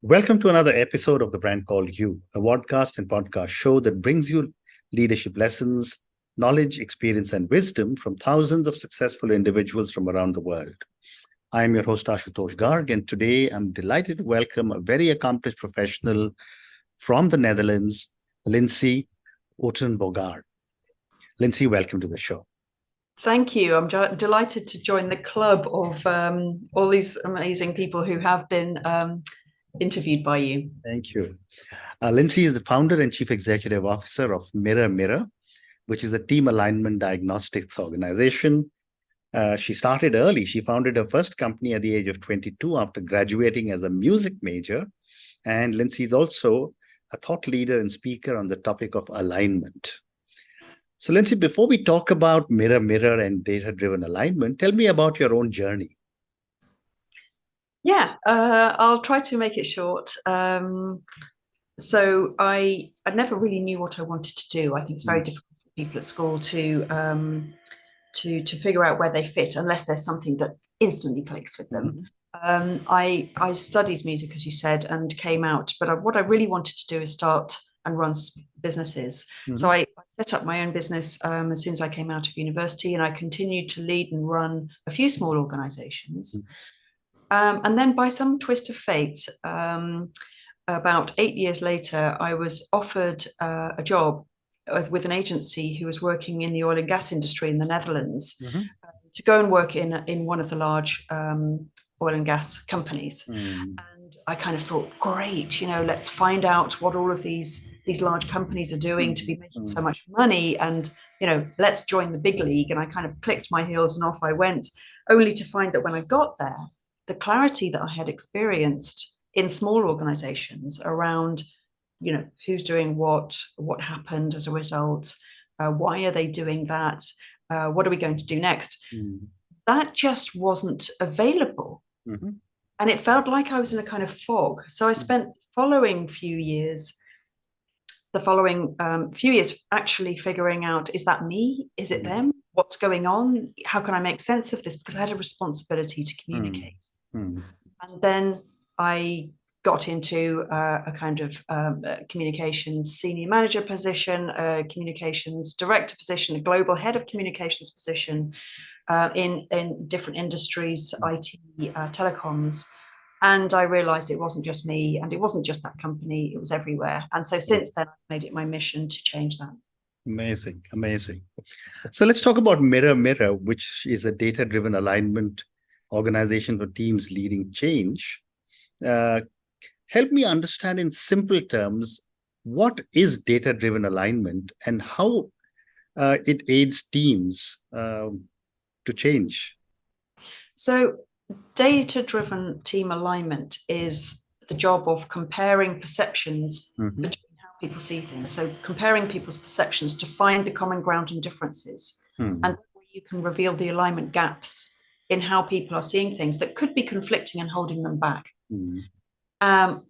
Welcome to another episode of The Brand Called You, a podcast and podcast show that brings you leadership lessons, knowledge, experience, and wisdom from thousands of successful individuals from around the world. I am your host, Ashutosh Garg, and today I'm delighted to welcome a very accomplished professional from the Netherlands, Lindsay Uittenbogaard. Lindsay, welcome to the show. Thank you. I'm delighted to join the club of all these amazing people who have been interviewed by you. Thank you. Lindsay is the founder and chief executive officer of Mirror, which is a team alignment diagnostics organization. She started early. She founded her first company at the age of 22 after graduating as a music major. And Lindsay is also a thought leader and speaker on the topic of alignment. So Lindsay, before we talk about Mirror and data-driven alignment, tell me about your own journey. Yeah, I'll try to make it short. So I never really knew what I wanted to do. I think it's very difficult for people at school to figure out where they fit unless there's something that instantly clicks with them. I studied music, as you said, and came out. But what I really wanted to do is start and run businesses. So I set up my own business as soon as I came out of university, and I continued to lead and run a few small organizations. And then by some twist of fate, about 8 years later, I was offered a job with an agency who was working in the oil and gas industry in the Netherlands to go and work in one of the large oil and gas companies. And I kind of thought, great, let's find out what all of these large companies are doing to be making so much money, and let's join the big league. And I kind of clicked my heels and off I went, only to find that when I got there, the clarity that I had experienced in small organizations around who's doing what happened as a result, why are they doing that, what are we going to do next, that just wasn't available. And it felt like I was in a kind of fog. So I spent the following few years actually figuring out, is that me? Is it them? What's going on? How can I make sense of this? Because I had a responsibility to communicate. And then I got into a kind of communications senior manager position, a communications director position, a global head of communications position in different industries, IT, telecoms. And I realized it wasn't just me, and it wasn't just that company, it was everywhere. And so since then, I've made it my mission to change that. Amazing. So let's talk about Mirror, which is a data-driven alignment organization for teams leading change. Help me understand in simple terms, what is data-driven alignment and how it aids teams to change? So data-driven team alignment is the job of comparing perceptions between how people see things. So comparing people's perceptions to find the common ground and differences. And you can reveal the alignment gaps in how people are seeing things that could be conflicting and holding them back.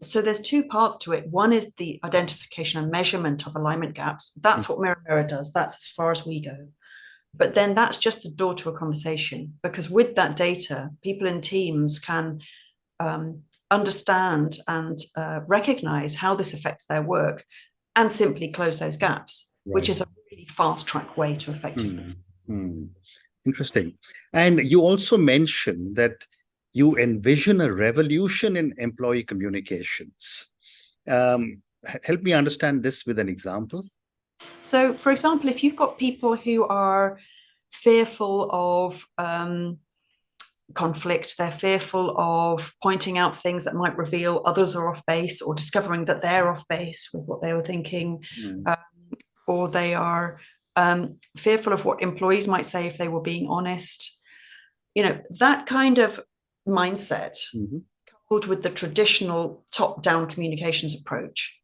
So there's two parts to it. One is the identification and measurement of alignment gaps. That's what Mirror does. That's as far as we go. But then that's just the door to a conversation, because with that data, people in teams can understand and recognize how this affects their work and simply close those gaps, which is a really fast track way to effectiveness. Interesting. And you also mentioned that you envision a revolution in employee communications. Help me understand this with an example. So, for example, if you've got people who are fearful of conflict, they're fearful of pointing out things that might reveal others are off base, or discovering that they're off base with what they were thinking, or they are fearful of what employees might say if they were being honest. That kind of mindset, coupled with the traditional top-down communications approach,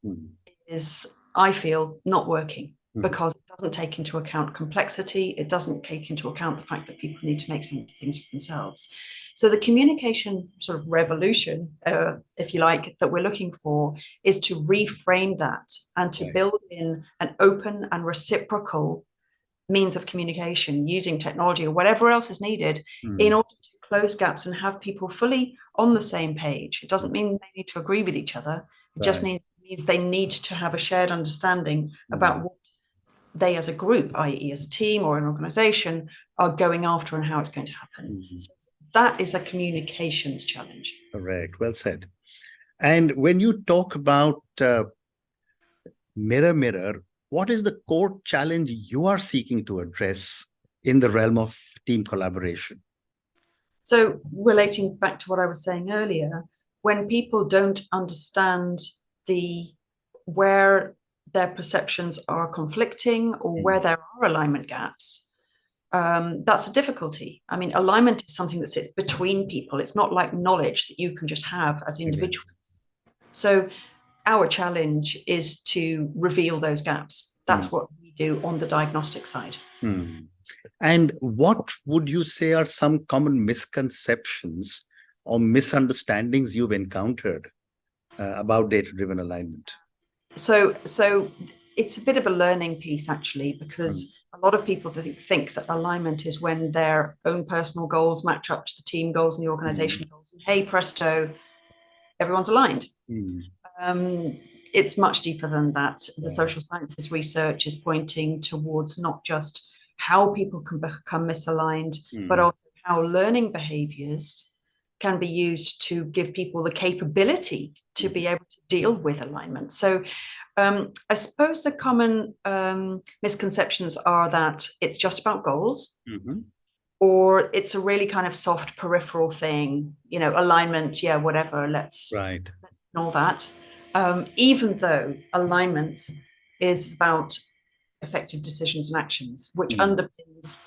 is, I feel, not working, because it doesn't take into account complexity. It doesn't take into account the fact that people need to make some things for themselves. So the communication sort of revolution, if you like, that we're looking for is to reframe that and to build in an open and reciprocal means of communication using technology or whatever else is needed in order to close gaps and have people fully on the same page. It doesn't mean they need to agree with each other. It just means they need to have a shared understanding about what they as a group, i.e. as a team or an organization, are going after and how it's going to happen. So that is a communications challenge. Correct. Well said. And when you talk about mirror, what is the core challenge you are seeking to address in the realm of team collaboration? So relating back to what I was saying earlier, when people don't understand where their perceptions are conflicting or where there are alignment gaps, that's a difficulty. I mean, alignment is something that sits between people. It's not like knowledge that you can just have as individuals. So our challenge is to reveal those gaps. That's what we do on the diagnostic side. And what would you say are some common misconceptions or misunderstandings you've encountered about data-driven alignment? So it's a bit of a learning piece, actually, because a lot of people think that alignment is when their own personal goals match up to the team goals and the organization goals. And hey, presto, everyone's aligned. It's much deeper than that. The social sciences research is pointing towards not just how people can become misaligned, but also how learning behaviors can be used to give people the capability to be able to deal with alignment. So I suppose the common misconceptions are that it's just about goals, or it's a really kind of soft peripheral thing, alignment, yeah, whatever, let's ignore that. Even though alignment is about effective decisions and actions, which underpins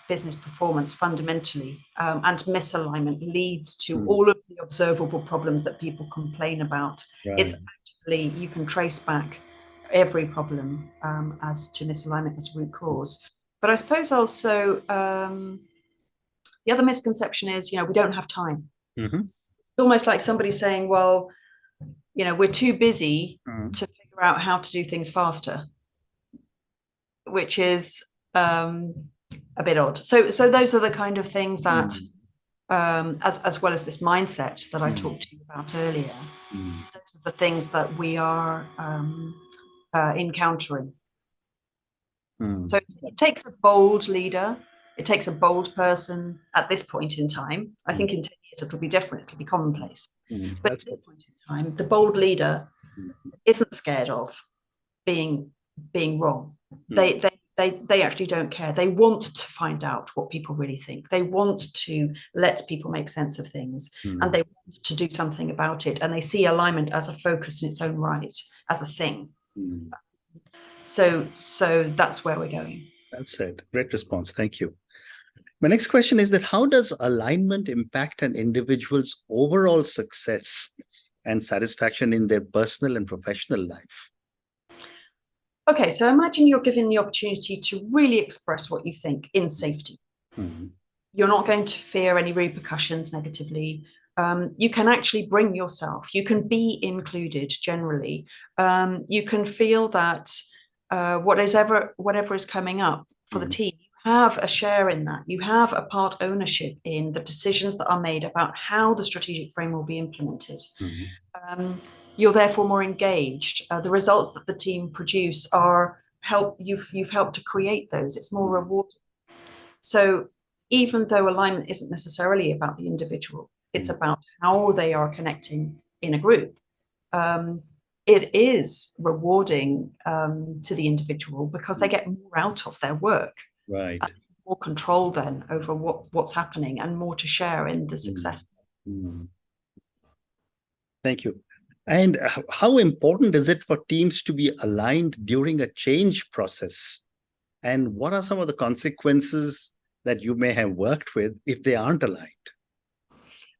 business performance fundamentally, and misalignment leads to all of the observable problems that people complain about. It's actually, you can trace back every problem as to misalignment as root cause. But I suppose also the other misconception is, we don't have time. It's almost like somebody saying, well, we're too busy to figure out how to do things faster, which is a bit odd. So those are the kind of things that, as well as this mindset that I talked to you about earlier, those are the things that we are encountering. So it takes a bold leader. It takes a bold person at this point in time. I think in 10 years it'll be different. It'll be commonplace. But at this point in time, the bold leader isn't scared of being wrong. They actually don't care. They want to find out what people really think. They want to let people make sense of things, and they want to do something about it. And they see alignment as a focus in its own right, as a thing. So that's where we're going. That's it. Great response. Thank you. My next question is that how does alignment impact an individual's overall success and satisfaction in their personal and professional life? Okay, so imagine you're given the opportunity to really express what you think in safety. You're not going to fear any repercussions negatively. You can actually bring yourself. You can be included generally. You can feel that whatever is coming up for the team, you have a share in that. You have a part ownership in the decisions that are made about how the strategic frame will be implemented. You're therefore more engaged. The results that the team produce you've helped to create those. It's more rewarding. So even though alignment isn't necessarily about the individual, it's about how they are connecting in a group. It is rewarding to the individual because they get more out of their work. More control then over what's happening and more to share in the success. Thank you. And how important is it for teams to be aligned during a change process? And what are some of the consequences that you may have worked with if they aren't aligned?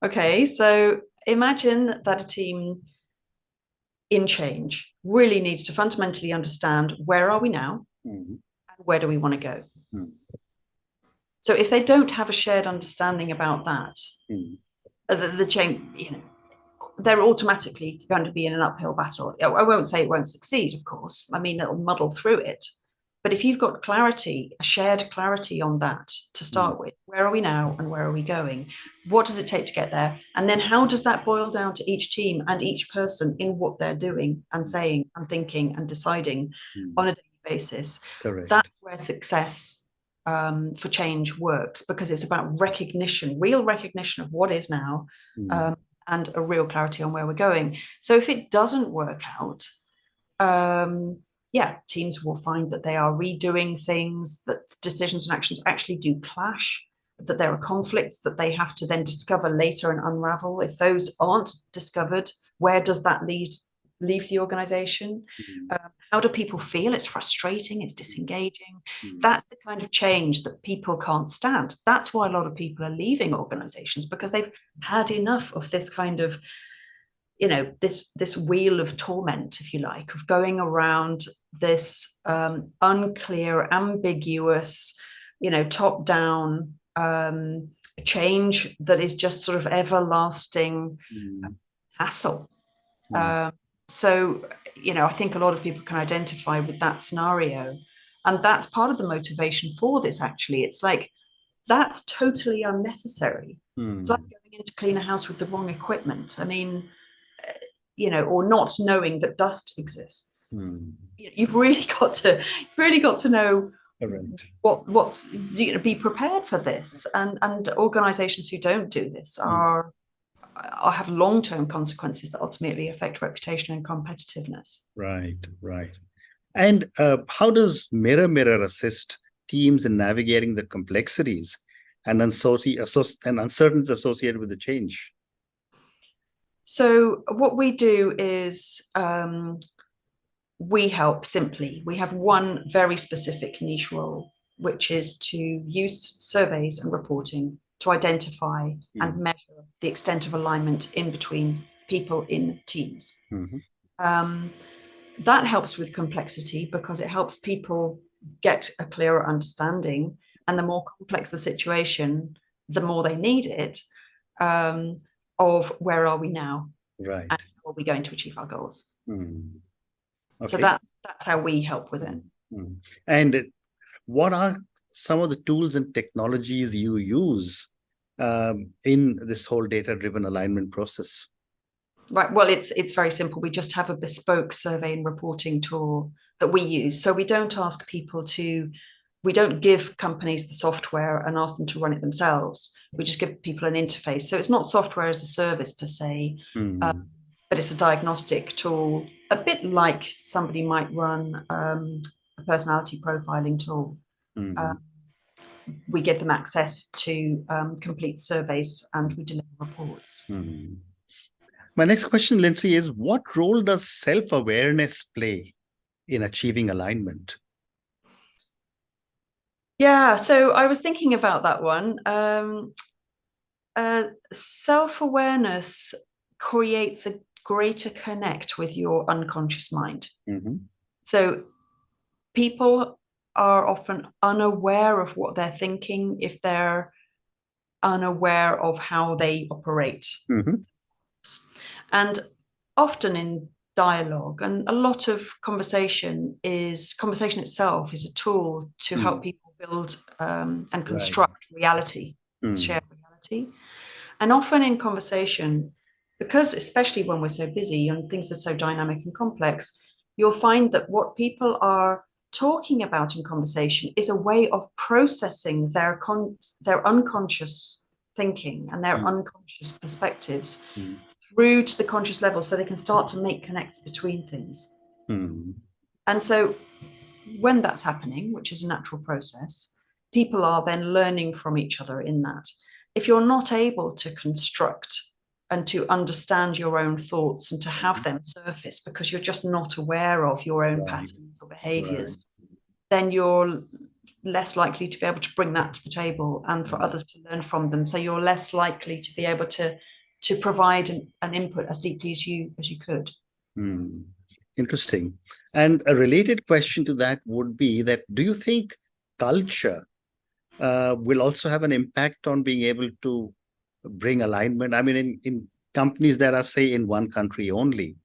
Okay, so imagine that a team in change really needs to fundamentally understand where are we now and where do we want to go. So if they don't have a shared understanding about that, the change, they're automatically going to be in an uphill battle. I won't say it won't succeed, of course. I mean, it'll muddle through it. But if you've got clarity, a shared clarity on that to start with, where are we now and where are we going? What does it take to get there? And then how does that boil down to each team and each person in what they're doing and saying and thinking and deciding on a daily basis? Correct. That's where success for change works, because it's about recognition, real recognition of what is now, and a real clarity on where we're going. So if it doesn't work out, teams will find that they are redoing things, that decisions and actions actually do clash, that there are conflicts that they have to then discover later and unravel. If those aren't discovered, where does that leave the organization? How do people feel? It's frustrating, it's disengaging. That's the kind of change that people can't stand. That's why a lot of people are leaving organizations, because they've had enough of this kind of, this wheel of torment, if you like, of going around this unclear, ambiguous, top down change that is just sort of everlasting hassle. So, I think a lot of people can identify with that scenario. And that's part of the motivation for this, actually. It's like, that's totally unnecessary. It's like going in to clean a house with the wrong equipment. I mean, or not knowing that dust exists. You've really got to know what's, be prepared for this. And organizations who don't do this have long-term consequences that ultimately affect reputation and competitiveness. Right. And how does Mirror assist teams in navigating the complexities and uncertainties associated with the change? So what we do is we help simply. We have one very specific niche role, which is to use surveys and reporting to identify and measure the extent of alignment in between people in teams. That helps with complexity, because it helps people get a clearer understanding, and the more complex the situation, the more they need it, of where are we now, right, and how are we going to achieve our goals. Okay. So that's how we help with it. And what are some of the tools and technologies you use in this whole data-driven alignment process? Right. Well, it's very simple. We just have a bespoke survey and reporting tool that we use. So we don't give companies the software and ask them to run it themselves. We just give people an interface. So it's not software as a service per se, but it's a diagnostic tool, a bit like somebody might run a personality profiling tool. We give them access to complete surveys, and we deliver reports. My next question, Lindsay, is what role does self-awareness play in achieving alignment? Yeah, so I was thinking about that one. Self-awareness creates a greater connect with your unconscious mind. So people are often unaware of what they're thinking if they're unaware of how they operate. And often in dialogue, and a lot of conversation itself is a tool to help people build and construct reality, shared reality. And often in conversation, because especially when we're so busy and things are so dynamic and complex, you'll find that what people are talking about in conversation is a way of processing their unconscious thinking and their unconscious perspectives through to the conscious level, so they can start to make connects between things. And so when that's happening, which is a natural process, people are then learning from each other in that. If you're not able to construct and to understand your own thoughts and to have them surface because you're just not aware of your own patterns or behaviors, then you're less likely to be able to bring that to the table and for others to learn from them. So you're less likely to be able to provide an input as deeply as you could. Interesting. And a related question to that would be that, do you think culture will also have an impact on being able to bring alignment? I mean, in companies that are, say, in one country only,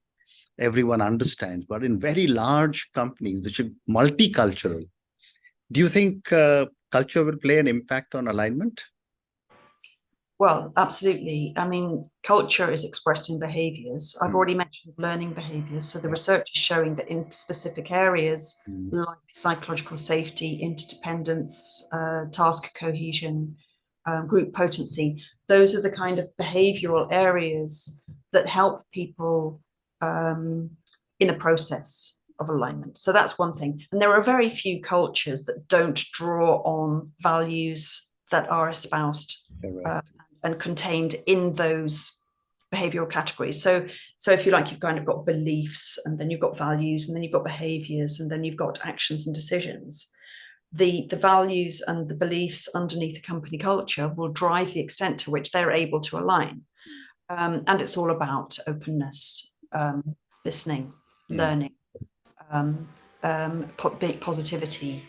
everyone understands, but in very large companies, which are multicultural, Do you think culture will play an impact on alignment? Well, absolutely. I mean, culture is expressed in behaviors. I've already mentioned learning behaviors. So the research is showing that in specific areas like psychological safety, interdependence, task cohesion, group potency, those are the kind of behavioral areas that help people in a process of alignment. So that's one thing. And there are very few cultures that don't draw on values that are espoused and contained in those behavioral categories. So if you like, you've kind of got beliefs, and then you've got values, and then you've got behaviors, and then you've got actions and decisions. The values and the beliefs underneath a company culture will drive the extent to which they're able to align. And it's all about openness, listening, learning, positivity,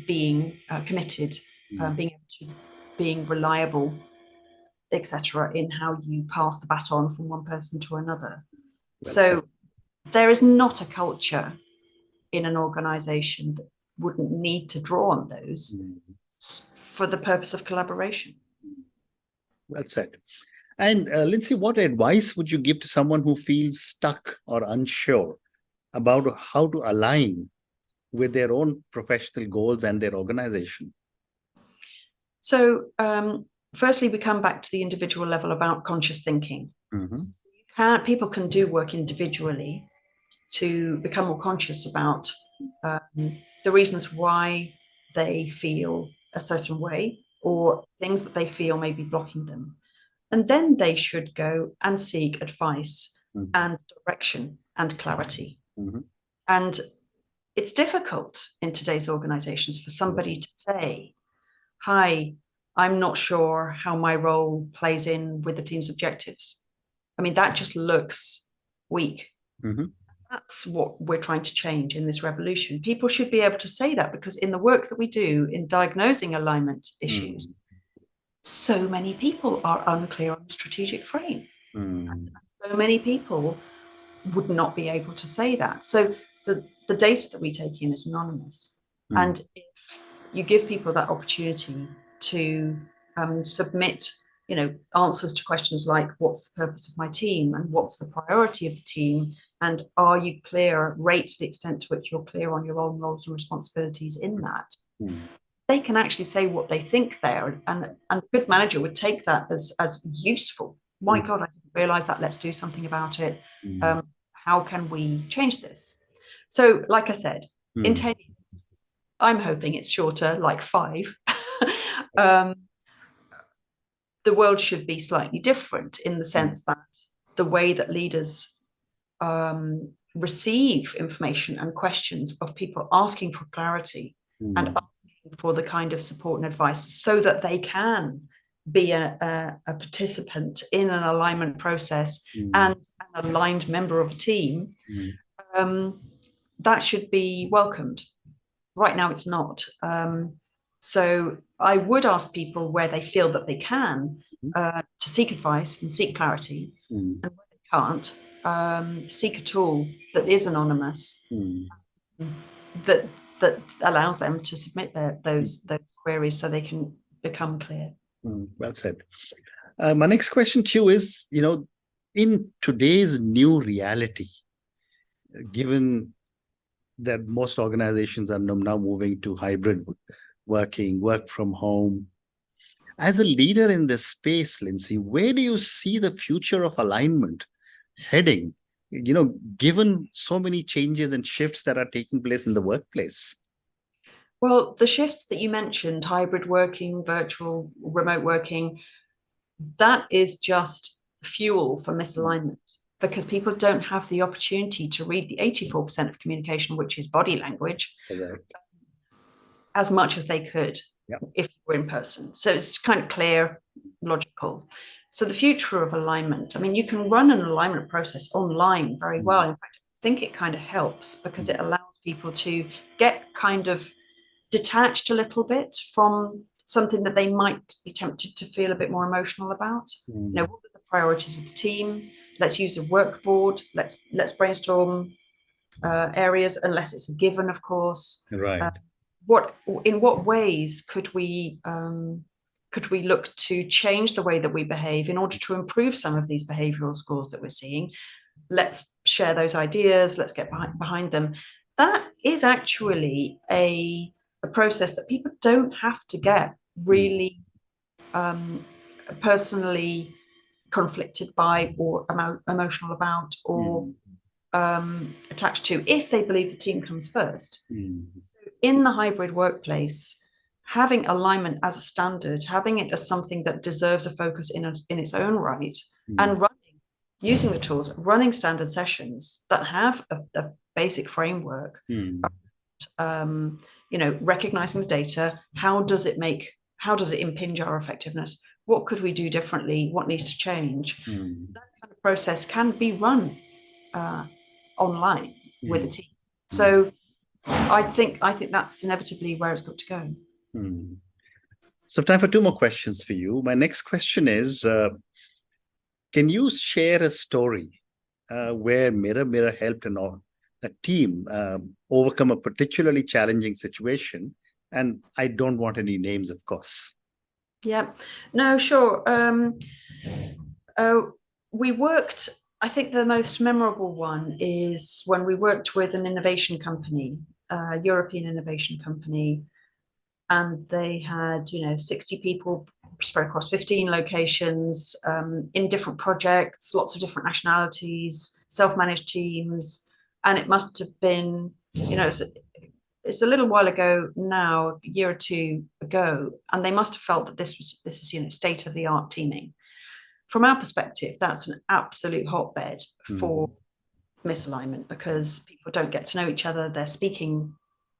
being committed, being reliable, etc., in how you pass the baton from one person to another. So there is not a culture in an organization that wouldn't need to draw on those for the purpose of collaboration. Well said. And Lindsay, what advice would you give to someone who feels stuck or unsure about how to align with their own professional goals and their organization? So firstly, we come back to the individual level about conscious thinking. People can do work individually to become more conscious about the reasons why they feel a certain way, or things that they feel may be blocking them. And then they should go and seek advice and direction and clarity. And it's difficult in today's organizations for somebody to say, hi, I'm not sure how my role plays in with the team's objectives. I mean, that just looks weak. That's what we're trying to change in this revolution. People should be able to say that, because in the work that we do in diagnosing alignment issues, so many people are unclear on the strategic frame. So many people would not be able to say that. So the data that we take in is anonymous. And if you give people that opportunity to submit, answers to questions like, what's the purpose of my team, and what's the priority of the team, and are you clear, rate the extent to which you're clear on your own roles and responsibilities in that, they can actually say what they think there, and a good manager would take that as useful. My God, I didn't realize that. Let's do something about it. How can we change this? So, like I said, in 10 years, I'm hoping it's shorter, like 5. The world should be slightly different, in the sense that the way that leaders receive information and questions of people asking for clarity and asking for the kind of support and advice, so that they can be a participant in an alignment process and an aligned member of a team, that should be welcomed. Right now, it's not. So I would ask people where they feel that they can to seek advice and seek clarity, and where they can't, seek a tool that is anonymous, that allows them to submit those queries so they can become clear. Well said. My next question to you is, in today's new reality, given that most organizations are now moving to hybrid working, work from home, as a leader in this space, Lindsay, where do you see the future of alignment heading, given so many changes and shifts that are taking place in the workplace? Well, the shifts that you mentioned, hybrid working, virtual, remote working, that is just fuel for misalignment, because people don't have the opportunity to read the 84% of communication, which is body language, as much as they could if you were in person. So it's kind of clear, logical. So the future of alignment, I mean, you can run an alignment process online very well. In fact, I think it kind of helps, because it allows people to get kind of detached a little bit from something that they might be tempted to feel a bit more emotional about. What are the priorities of the team? Let's use a work board. Let's brainstorm areas, unless it's a given, of course. in what ways could we look to change the way that we behave in order to improve some of these behavioral scores that we're seeing? Let's share those ideas. Let's get behind them. That is actually a process that people don't have to get really personally conflicted by, or emotional about, or attached to, if they believe the team comes first. In the hybrid workplace, having alignment as a standard, having it as something that deserves a focus in its own right, and using the tools, running standard sessions that have a basic framework, recognizing the data. How does it impinge our effectiveness? What could we do differently? What needs to change? That kind of process can be run online with a team. So I think that's inevitably where it's got to go. So time for two more questions for you. My next question is, can you share a story where Mirror helped a team overcome a particularly challenging situation? And I don't want any names, of course. Yeah, no, sure. We worked, I think the most memorable one is when we worked with an innovation company, a European innovation company, and they had, 60 people spread across 15 locations, in different projects, lots of different nationalities, self-managed teams. And it must have been, it's a little while ago now, a year or two ago, and they must have felt that this is state-of-the-art teaming. From our perspective, that's an absolute hotbed for misalignment, because people don't get to know each other.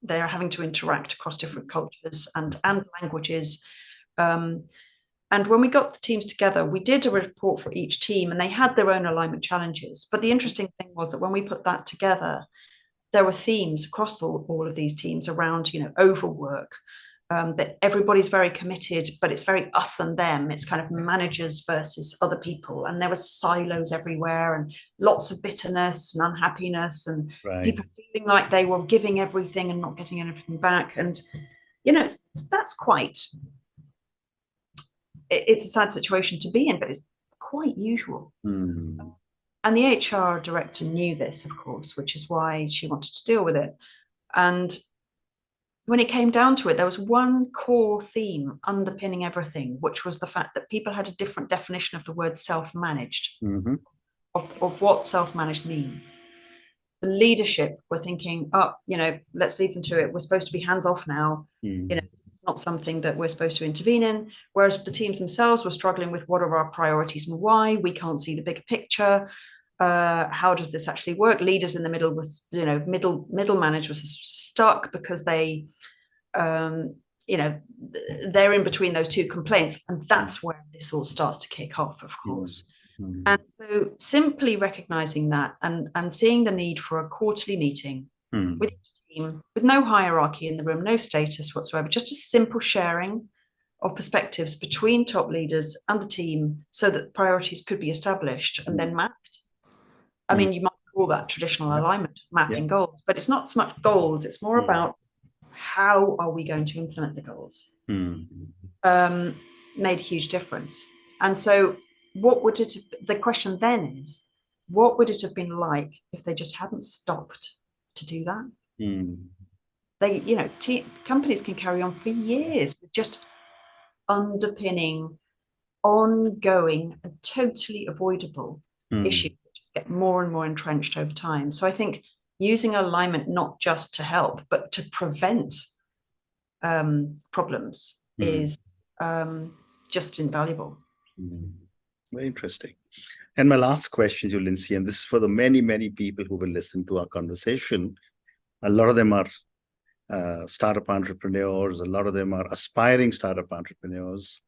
They're having to interact across different cultures and languages. And when we got the teams together, we did a report for each team, and they had their own alignment challenges. But the interesting thing was that when we put that together, there were themes across all of these teams around, overwork, that everybody's very committed, but it's very us and them. It's kind of managers versus other people. And there were silos everywhere, and lots of bitterness and unhappiness, and people feeling like they were giving everything and not getting anything back. And, that's it's a sad situation to be in, but it's quite usual. And the HR director knew this, of course, which is why she wanted to deal with it. And when it came down to it, there was one core theme underpinning everything, which was the fact that people had a different definition of the word self-managed, of what self-managed means. The leadership were thinking, let's leave them to it. We're supposed to be hands-off now. It's not something that we're supposed to intervene in. Whereas the teams themselves were struggling with, what are our priorities and why? We can't see the bigger picture. How does this actually work? Leaders in the middle was, middle managers stuck because they, they're in between those two complaints. And that's where this all starts to kick off, of course. And so simply recognizing that and seeing the need for a quarterly meeting with each team, with no hierarchy in the room, no status whatsoever, just a simple sharing of perspectives between top leaders and the team, so that priorities could be established and then mapped. I mean, you might call that traditional alignment, mapping goals, but it's not so much goals. It's more about how are we going to implement the goals. Made a huge difference. And so the question then is, what would it have been like if they just hadn't stopped to do that? Companies can carry on for years with just underpinning, ongoing and totally avoidable issues that just get more and more entrenched over time. So I think using alignment not just to help, but to prevent problems is just invaluable. Very interesting. And my last question to you, Lindsay, and this is for the many, many people who will listen to our conversation. A lot of them are startup entrepreneurs. A lot of them are aspiring startup entrepreneurs.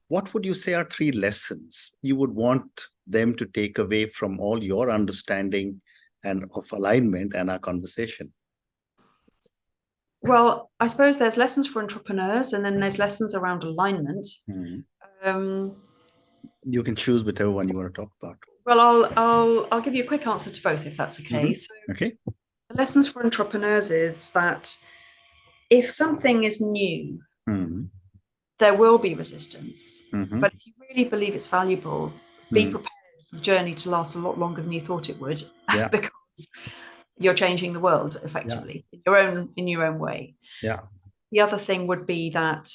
What would you say are 3 lessons you would want them to take away from all your understanding and of alignment and our conversation? Well, I suppose there's lessons for entrepreneurs, and then there's lessons around alignment. You can choose whichever one you want to talk about. Well, I'll give you a quick answer to both, if that's okay. So, okay. The lessons for entrepreneurs is that if something is new, Mm. there will be resistance. Mhm. But if you really believe it's valuable, be prepared for the journey to last a lot longer than you thought it would, Yeah. because you're changing the world effectively in your own way. Yeah. The other thing would be that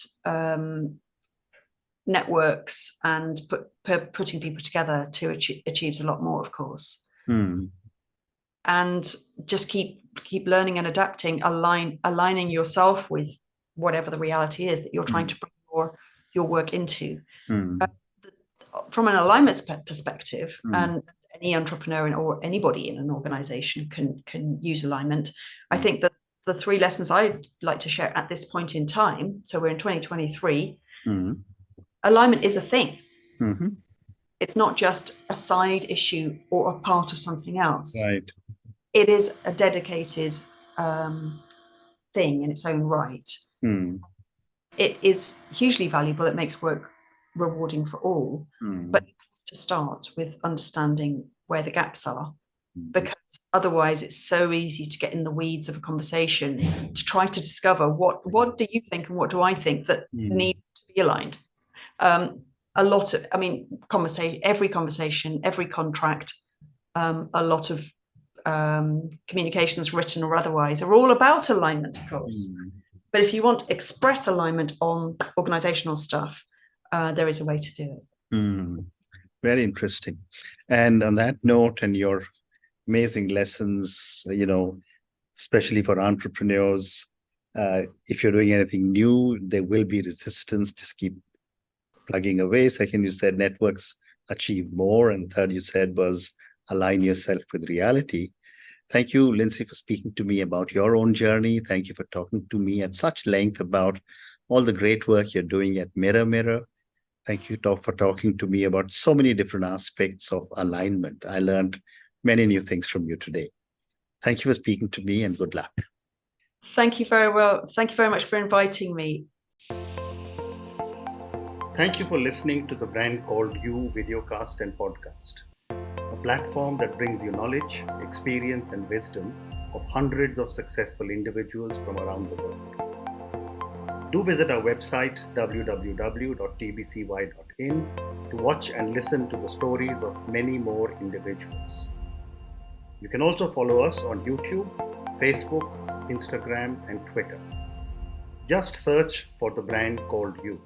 networks and putting people together to achieves a lot more, of course. Mm. And just keep learning and adapting, aligning yourself with whatever the reality is that you're trying to bring your work into. Mm. From an alignment perspective, Mm. and any entrepreneur or anybody in an organization can use alignment. I think that the 3 lessons I'd like to share at this point in time, so we're in 2023, alignment is a thing. Mm-hmm. It's not just a side issue or a part of something else. Right. It is a dedicated thing in its own right. Mm. It is hugely valuable. It makes work rewarding for all. But you have to start with understanding where the gaps are, because otherwise it's so easy to get in the weeds of a conversation to try to discover what do you think and what do I think that needs to be aligned. A lot of, every conversation, every contract, a lot of communications, written or otherwise, are all about alignment, of course. But if you want to express alignment on organizational stuff, there is a way to do it. Very interesting. And on that note, and your amazing lessons, especially for entrepreneurs, if you're doing anything new, there will be resistance. Just keep plugging away. Second, you said networks achieve more. And third, you said was align yourself with reality. Thank you, Lindsay, for speaking to me about your own journey. Thank you for talking to me at such length about all the great work you're doing at Mirror Mirror. Thank you for talking to me about so many different aspects of alignment. I learned many new things from you today. Thank you for speaking to me, and good luck. Thank you very well. Thank you very much for inviting me. Thank you for listening to the Brand Called You videocast and podcast, a platform that brings you knowledge, experience, and wisdom of hundreds of successful individuals from around the world. Do visit our website www.tbcy.in to watch and listen to the stories of many more individuals. You can also follow us on YouTube, Facebook, Instagram, and Twitter. Just search for the Brand Called You.